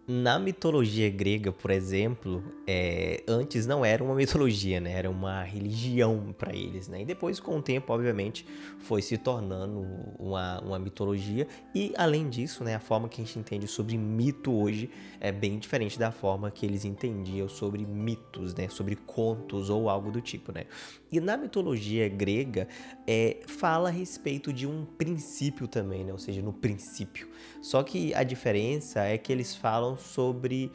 Na mitologia grega, por exemplo, antes não era uma mitologia, né? Era uma religião para eles, né? E depois, com o tempo, obviamente, foi se tornando uma mitologia. E, além disso, né, a forma que a gente entende sobre mito hoje é bem diferente da forma que eles entendiam sobre mitos, né? Sobre contos ou algo do tipo, né? E na mitologia grega, fala a respeito de um princípio também, né? Ou seja, no princípio. Só que a diferença é que eles falam sobre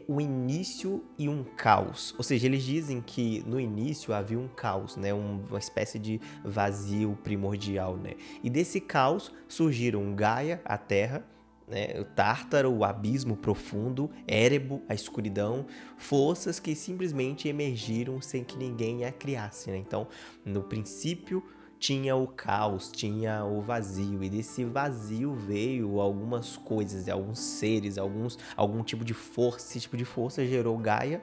o início e um caos. Ou seja, eles dizem que no início havia um caos, né? Uma espécie de vazio primordial, né? E desse caos surgiram Gaia, a Terra, né? O Tártaro, o abismo profundo, Érebo, a escuridão, forças que simplesmente emergiram sem que ninguém a criasse, né? Então, no princípio tinha o caos, tinha o vazio, e desse vazio veio algumas coisas, alguns seres, algum tipo de força. Esse tipo de força gerou Gaia.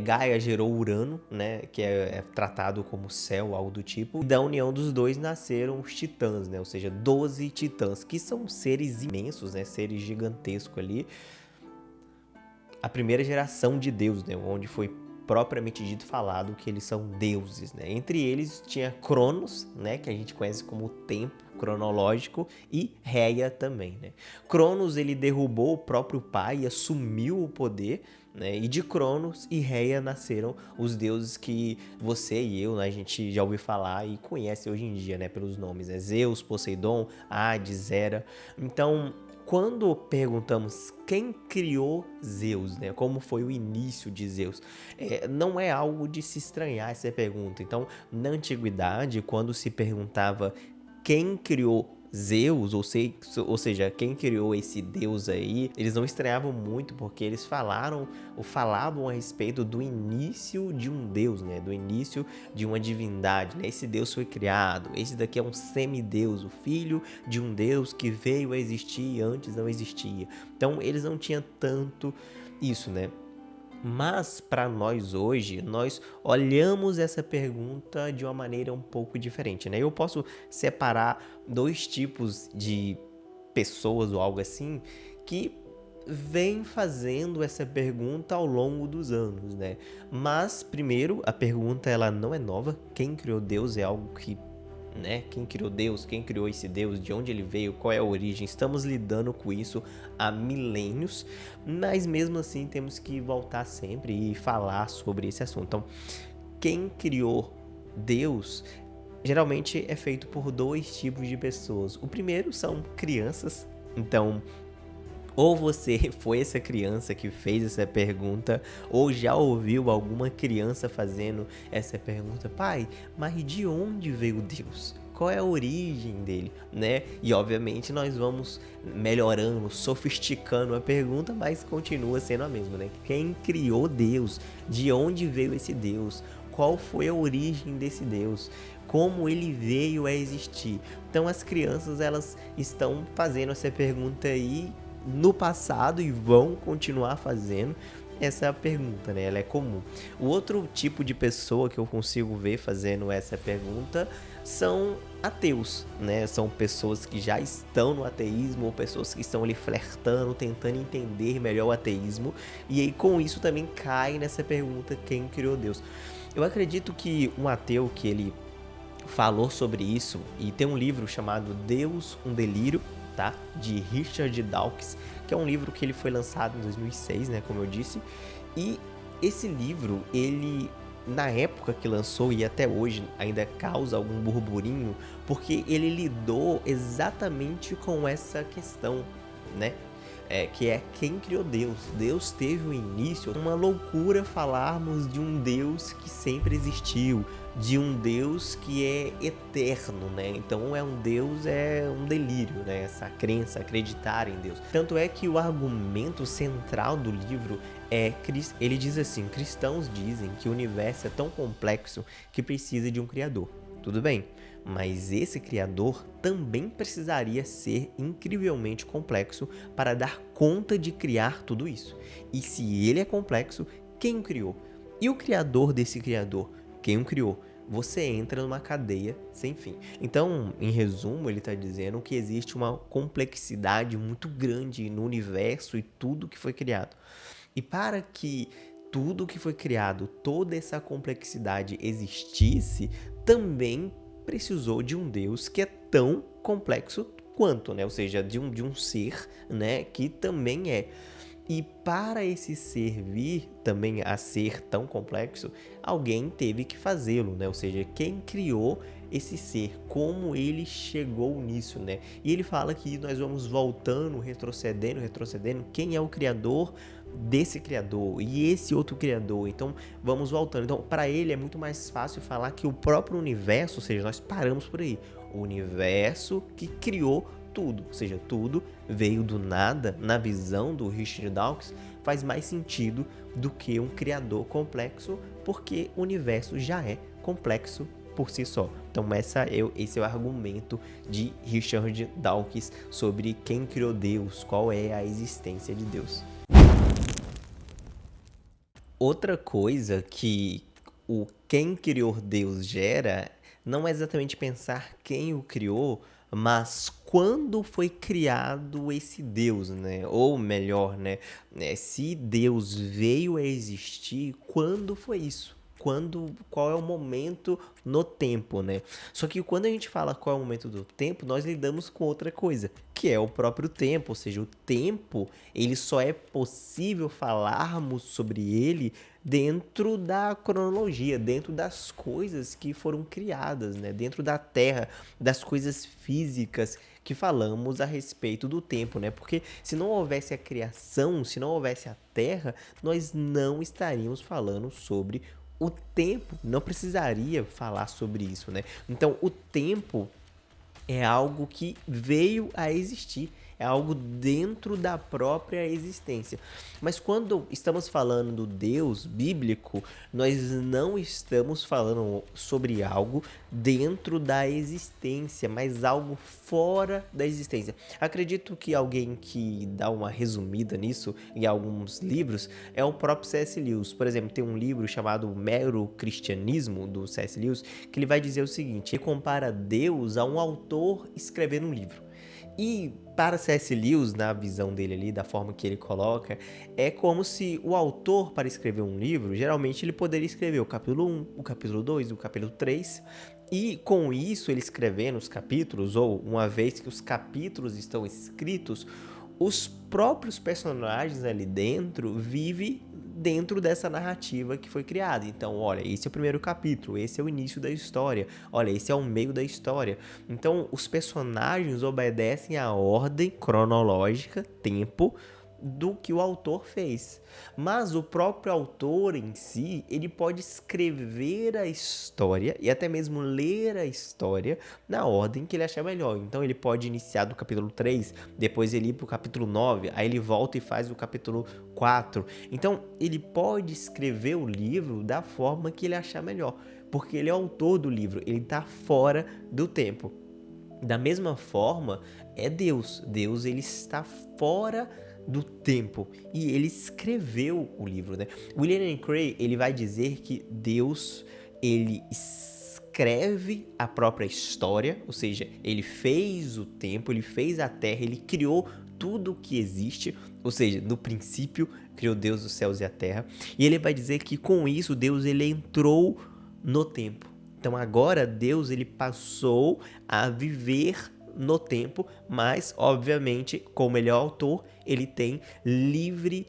Gaia gerou Urano, né, que é tratado como céu, algo do tipo. E da união dos dois nasceram os titãs, né, ou seja, 12 titãs, que são seres imensos, né, seres gigantescos ali. A primeira geração de Deus, né, onde foi propriamente dito falado que eles são deuses, né? Entre eles tinha Cronos, né, que a gente conhece como o tempo cronológico, e Reia também, né? Cronos, ele derrubou o próprio pai e assumiu o poder, né? E de Cronos e Reia nasceram os deuses que você e eu, né, a gente já ouviu falar e conhece hoje em dia, né, pelos nomes, né? Zeus, Poseidon, Hades, Hera. Então, quando perguntamos quem criou Zeus, né? Como foi o início de Zeus? Não é algo de se estranhar essa pergunta. Então, na antiguidade, quando se perguntava quem criou Zeus, ou seja, quem criou esse deus aí, eles não estranhavam muito porque eles falavam a respeito do início de um deus, né? Do início de uma divindade, né? Esse deus foi criado, esse daqui é um semideus, o filho de um deus que veio a existir e antes não existia. Então, eles não tinham tanto isso, né? Mas para nós hoje, nós olhamos essa pergunta de uma maneira um pouco diferente, né? Eu posso separar dois tipos de pessoas ou algo assim que vem fazendo essa pergunta ao longo dos anos, né? Mas primeiro, a pergunta ela não é nova. Quem criou Deus é algo que, né? Quem criou Deus? Quem criou esse Deus? De onde ele veio? Qual é a origem? Estamos lidando com isso há milênios, mas mesmo assim temos que voltar sempre e falar sobre esse assunto. Então, quem criou Deus geralmente é feito por dois tipos de pessoas. O primeiro são crianças. Então, ou você foi essa criança que fez essa pergunta, ou já ouviu alguma criança fazendo essa pergunta: pai, mas de onde veio Deus? Qual é a origem dele, né? E obviamente nós vamos melhorando, sofisticando a pergunta, mas continua sendo a mesma, né? Quem criou Deus? De onde veio esse Deus? Qual foi a origem desse Deus? Como ele veio a existir? Então as crianças elas estão fazendo essa pergunta aí no passado e vão continuar fazendo essa pergunta, né? Ela é comum. O outro tipo de pessoa que eu consigo ver fazendo essa pergunta são ateus, né? São pessoas que já estão no ateísmo ou pessoas que estão ali flertando, tentando entender melhor o ateísmo, e aí com isso também cai nessa pergunta: quem criou Deus? Eu acredito que um ateu que ele falou sobre isso, e tem um livro chamado Deus, um Delírio, tá? De Richard Dawkins, que é um livro que ele foi lançado em 2006, né, como eu disse. E esse livro, ele na época que lançou e até hoje ainda causa algum burburinho, porque ele lidou exatamente com essa questão, né? Que é quem criou Deus. Deus teve um início, uma loucura falarmos de um Deus que sempre existiu, de um Deus que é eterno, né? Então Deus é um delírio, né? Essa crença, acreditar em Deus. Tanto é que o argumento central do livro ele diz assim: cristãos dizem que o universo é tão complexo que precisa de um criador. Tudo bem, mas esse criador também precisaria ser incrivelmente complexo para dar conta de criar tudo isso. E se ele é complexo, quem o criou? E o criador desse criador? Quem o criou? você entra numa cadeia sem fim. Então, em resumo, ele está dizendo que existe uma complexidade muito grande no universo e tudo que foi criado. E para que tudo que foi criado, toda essa complexidade existisse, também precisou de um Deus que é tão complexo quanto, né? Ou seja, de um ser, né, que também é. E para esse ser vir também a ser tão complexo, alguém teve que fazê-lo, né? Ou seja, quem criou esse ser, como ele chegou nisso, né? E ele fala que nós vamos voltando, retrocedendo, quem é o criador desse criador e esse outro criador. Então, vamos voltando. Então, para ele é muito mais fácil falar que o próprio universo, ou seja, nós paramos por aí. O universo que criou tudo, ou seja, tudo veio do nada, na visão do Richard Dawkins, faz mais sentido do que um criador complexo, porque o universo já é complexo por si só. Então esse é o argumento de Richard Dawkins sobre quem criou Deus, qual é a existência de Deus. Outra coisa que o quem criou Deus gera não é exatamente pensar quem o criou, mas quando foi criado esse Deus, né? Ou melhor, né? Se Deus veio a existir, quando foi isso? Qual é o momento no tempo, né? Só que quando a gente fala qual é o momento do tempo, nós lidamos com outra coisa, que é o próprio tempo, ou seja, o tempo, ele só é possível falarmos sobre ele dentro da cronologia, dentro das coisas que foram criadas, né? Dentro da Terra, das coisas físicas que falamos a respeito do tempo, né? Porque se não houvesse a criação, se não houvesse a Terra, nós não estaríamos falando sobre o tempo, não precisaria falar sobre isso, né? Então, o tempo é algo que veio a existir, é algo dentro da própria existência. Mas quando estamos falando do Deus bíblico, nós não estamos falando sobre algo dentro da existência, mas algo fora da existência. Acredito que alguém que dá uma resumida nisso em alguns livros é o próprio C.S. Lewis. Por exemplo, tem um livro chamado Mero Cristianismo, do C.S. Lewis, que ele vai dizer o seguinte: ele compara Deus a um autor escrevendo um livro. E para C.S. Lewis, na visão dele ali, da forma que ele coloca, é como se o autor, para escrever um livro, geralmente ele poderia escrever o capítulo 1, o capítulo 2, o capítulo 3, e com isso ele escrevendo os capítulos, ou uma vez que os capítulos estão escritos, os próprios personagens ali dentro vivem dentro dessa narrativa que foi criada. Então, olha, esse é o primeiro capítulo, esse é o início da história, olha, esse é o meio da história. Então, os personagens obedecem à ordem cronológica, tempo, do que o autor fez. Mas o próprio autor em si, ele pode escrever a história e até mesmo ler a história na ordem que ele achar melhor. Então ele pode iniciar do capítulo 3, depois ele ir para o capítulo 9, aí ele volta e faz o capítulo 4. Então ele pode escrever o livro da forma que ele achar melhor, porque ele é autor do livro, ele está fora do tempo. Da mesma forma, é Deus. Deus, ele está fora do tempo e ele escreveu o livro, né? William Lane Craig, ele vai dizer que Deus, ele escreve a própria história, ou seja, ele fez o tempo, ele fez a terra, ele criou tudo que existe, ou seja, no princípio criou Deus os céus e a terra, e ele vai dizer que com isso Deus, ele entrou no tempo. Então agora Deus, ele passou a viver no tempo, mas obviamente, como ele é o autor, ele tem livre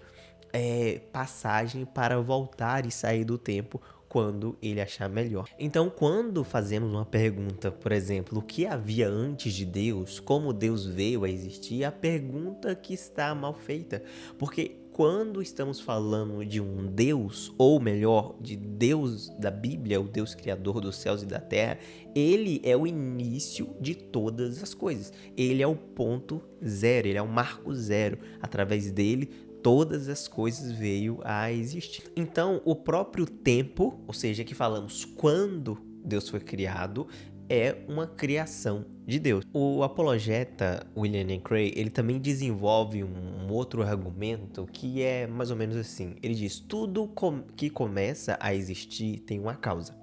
passagem para voltar e sair do tempo quando ele achar melhor. Então, quando fazemos uma pergunta, por exemplo, o que havia antes de Deus, como Deus veio a existir, a pergunta que está mal feita, porque quando estamos falando de um Deus, ou melhor, de Deus da Bíblia, o Deus criador dos céus e da terra, ele é o início de todas as coisas. Ele é o ponto zero, ele é o marco zero. Através dele, todas as coisas veio a existir. Então, o próprio tempo, ou seja, que falamos quando Deus foi criado, é uma criação de Deus. O apologeta William Lane Craig, ele também desenvolve um outro argumento que é mais ou menos assim. Ele diz: tudo que começa a existir tem uma causa.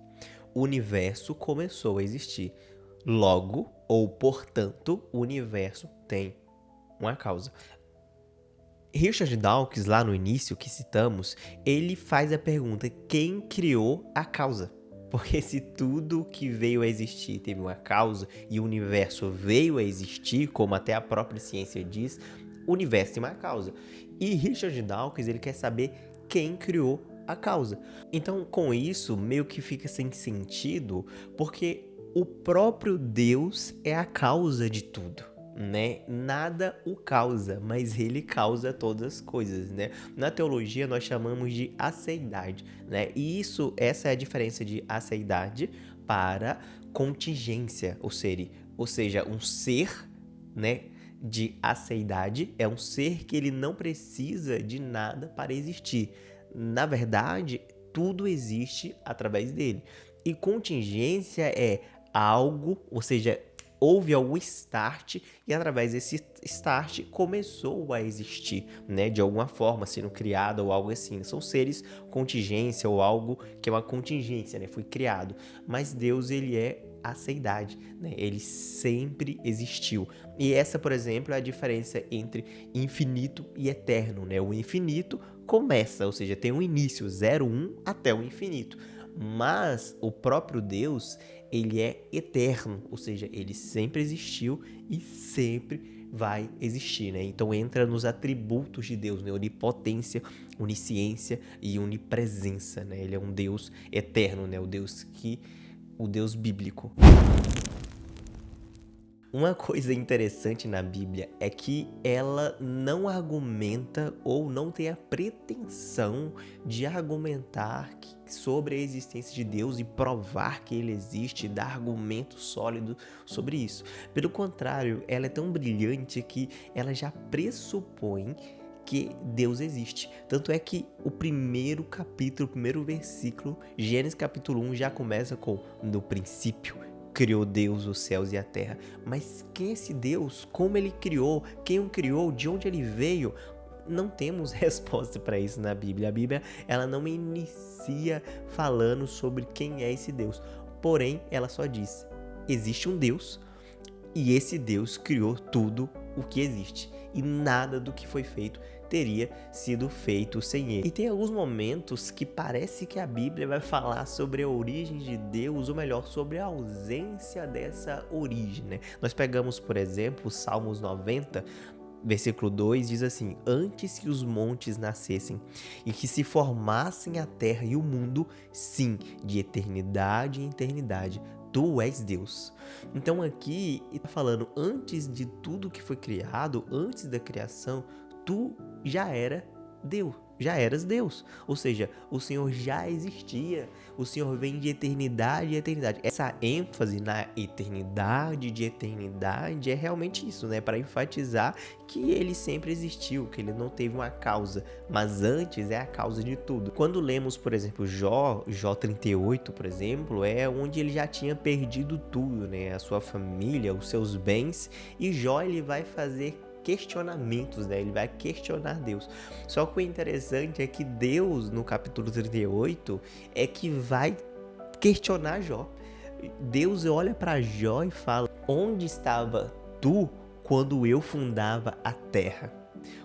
o universo começou a existir. Logo, ou portanto, o universo tem uma causa. Richard Dawkins, lá no início que citamos, ele faz a pergunta: quem criou a causa? Porque se tudo que veio a existir teve uma causa e o universo veio a existir, como até a própria ciência diz, o universo tem uma causa. E Richard Dawkins, ele quer saber quem criou a causa. Então, com isso, meio que fica sem sentido, porque o próprio Deus é a causa de tudo, né? Nada o causa, mas ele causa todas as coisas, né? Na teologia nós chamamos de aceidade, né? E essa é a diferença de aceidade para contingência, ou seja, um ser, né, de aceidade é um ser que ele não precisa de nada para existir. Na verdade, tudo existe através dele. E contingência é algo, ou seja, houve algum start e através desse start começou a existir, né? De alguma forma, sendo criado ou algo assim. São seres contingência ou algo que é uma contingência, né? Foi criado. Mas Deus, ele é a aceidade, né? Ele sempre existiu. E essa, por exemplo, é a diferença entre infinito e eterno, né? O infinito começa, ou seja, tem um início, 0, 1 até o infinito. Mas o próprio Deus, ele é eterno, ou seja, ele sempre existiu e sempre vai existir, né? Então entra nos atributos de Deus, né? Onipotência, onisciência e onipresença, né? Ele é um Deus eterno, né? O Deus bíblico. Uma coisa interessante na Bíblia é que ela não argumenta ou não tem a pretensão de argumentar sobre a existência de Deus e provar que ele existe, dar argumento sólido sobre isso. Pelo contrário, ela é tão brilhante que ela já pressupõe que Deus existe. Tanto é que o primeiro capítulo, o primeiro versículo, Gênesis capítulo 1, já começa com: no princípio criou Deus os céus e a terra. Mas quem é esse Deus? Como ele criou? Quem o criou? De onde ele veio? Não temos resposta para isso na Bíblia. A Bíblia, ela não inicia falando sobre quem é esse Deus. Porém, ela só diz: existe um Deus e esse Deus criou tudo o que existe. E nada do que foi feito teria sido feito sem ele. E tem alguns momentos que parece que a Bíblia vai falar sobre a origem de Deus, ou melhor, sobre a ausência dessa origem, né? Nós pegamos, por exemplo, Salmos 90, versículo 2, diz assim: antes que os montes nascessem e que se formassem a terra e o mundo, sim, de eternidade em eternidade, tu és Deus. Então aqui está falando, antes de tudo que foi criado, antes da criação, tu já era Deus, já eras Deus. Ou seja, o Senhor já existia, o Senhor vem de eternidade e eternidade. Essa ênfase na eternidade de eternidade é realmente isso, né? Para enfatizar que ele sempre existiu, que ele não teve uma causa, mas antes é a causa de tudo. Quando lemos, por exemplo, Jó 38, por exemplo, é onde ele já tinha perdido tudo, né? A sua família, os seus bens, e Jó, ele vai fazer questionamentos, né? Ele vai questionar Deus. Só que o interessante é que Deus, no capítulo 38, é que vai questionar Jó. Deus olha para Jó e fala: onde estava tu quando eu fundava a terra?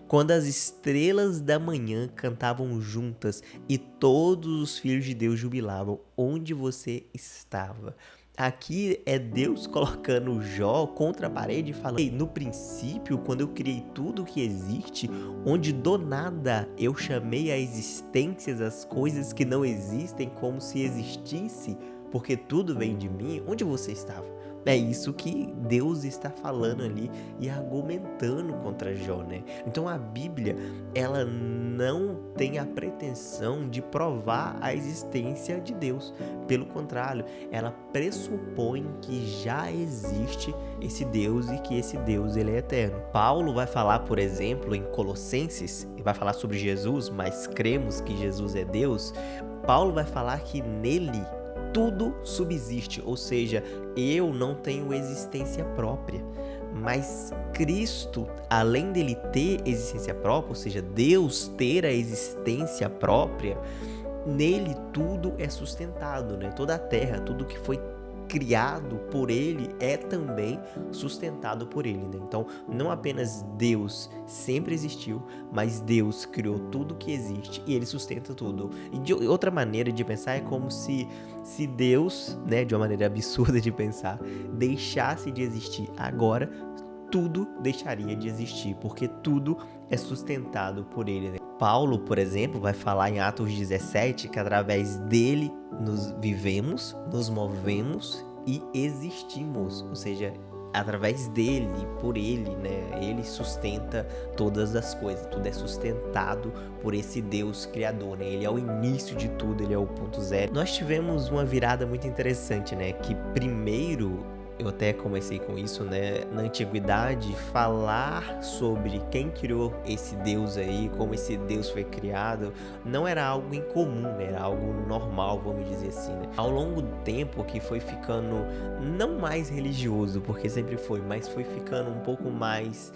Quando as estrelas da manhã cantavam juntas e todos os filhos de Deus jubilavam, onde você estava? Aqui é Deus colocando Jó contra a parede e falando: no princípio, quando eu criei tudo que existe, onde do nada eu chamei a existência as coisas que não existem como se existisse, porque tudo vem de mim, onde você estava? É isso que Deus está falando ali e argumentando contra Jó, né? Então a Bíblia, ela não tem a pretensão de provar a existência de Deus. Pelo contrário, ela pressupõe que já existe esse Deus e que esse Deus, ele é eterno. Paulo vai falar, por exemplo, em Colossenses, e vai falar sobre Jesus, mas cremos que Jesus é Deus. Paulo vai falar que nele tudo subsiste, ou seja, eu não tenho existência própria, mas Cristo, além dele ter existência própria, ou seja, Deus ter a existência própria, nele tudo é sustentado, né? Toda a terra, tudo que foi criado por ele é também sustentado por ele, né? Então, não apenas Deus sempre existiu, mas Deus criou tudo que existe e ele sustenta tudo. E de outra maneira de pensar é como se Deus, né, de uma maneira absurda de pensar, deixasse de existir agora, tudo deixaria de existir, porque tudo é sustentado por ele, né? Paulo, por exemplo, vai falar em Atos 17 que através dele nos vivemos, nos movemos e existimos, ou seja, através dele, por ele, né? Ele sustenta todas as coisas, tudo é sustentado por esse Deus criador, né? Ele é o início de tudo, ele é o ponto zero. Nós tivemos uma virada muito interessante, né? Que primeiro eu até comecei com isso, né? Na antiguidade, falar sobre quem criou esse Deus aí, como esse Deus foi criado, não era algo incomum, né? Era algo normal, vamos dizer assim, né? Ao longo do tempo que foi ficando não mais religioso, porque sempre foi, mas foi ficando um pouco mais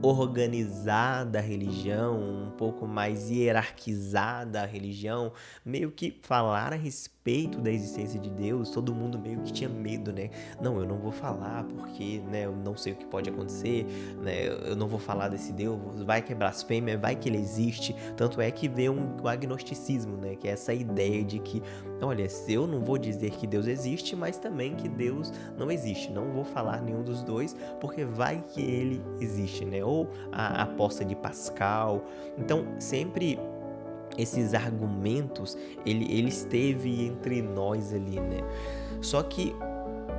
organizada a religião, um pouco mais hierarquizada a religião, meio que falar a respeito da existência de Deus, todo mundo meio que tinha medo, né? Não, eu não vou falar porque, né, eu não sei o que pode acontecer, né? Eu não vou falar desse Deus, vai que é blasfêmia, vai que ele existe. Tanto é que vem o agnosticismo, né? Que é essa ideia de que, olha, eu não vou dizer que Deus existe, mas também que Deus não existe. Não vou falar nenhum dos dois, porque vai que ele existe, né? Ou a aposta de Pascal. Então, sempre esses argumentos, ele esteve entre nós ali, né? Só que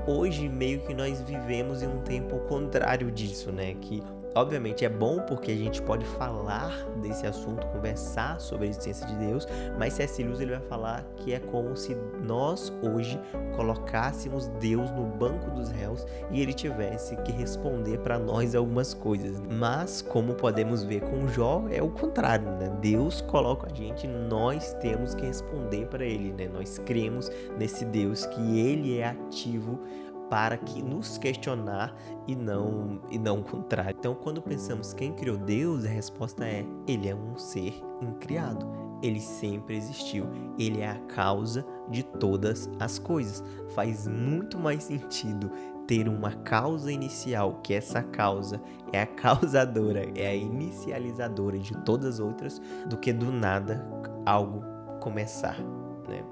hoje meio que nós vivemos em um tempo contrário disso, né? Que obviamente é bom porque a gente pode falar desse assunto, conversar sobre a existência de Deus, mas C.S. Lewis ele vai falar que é como se nós hoje colocássemos Deus no banco dos réus e ele tivesse que responder para nós algumas coisas. Mas como podemos ver com Jó, é o contrário, né? Deus coloca a gente, nós temos que responder para ele, né? Nós cremos nesse Deus que ele é ativo para que nos questionar e não o contrário. Então, quando pensamos quem criou Deus, a resposta é: ele é um ser incriado. Ele sempre existiu. Ele é a causa de todas as coisas. Faz muito mais sentido ter uma causa inicial, que essa causa é a causadora, é a inicializadora de todas as outras, do que do nada algo começar, né?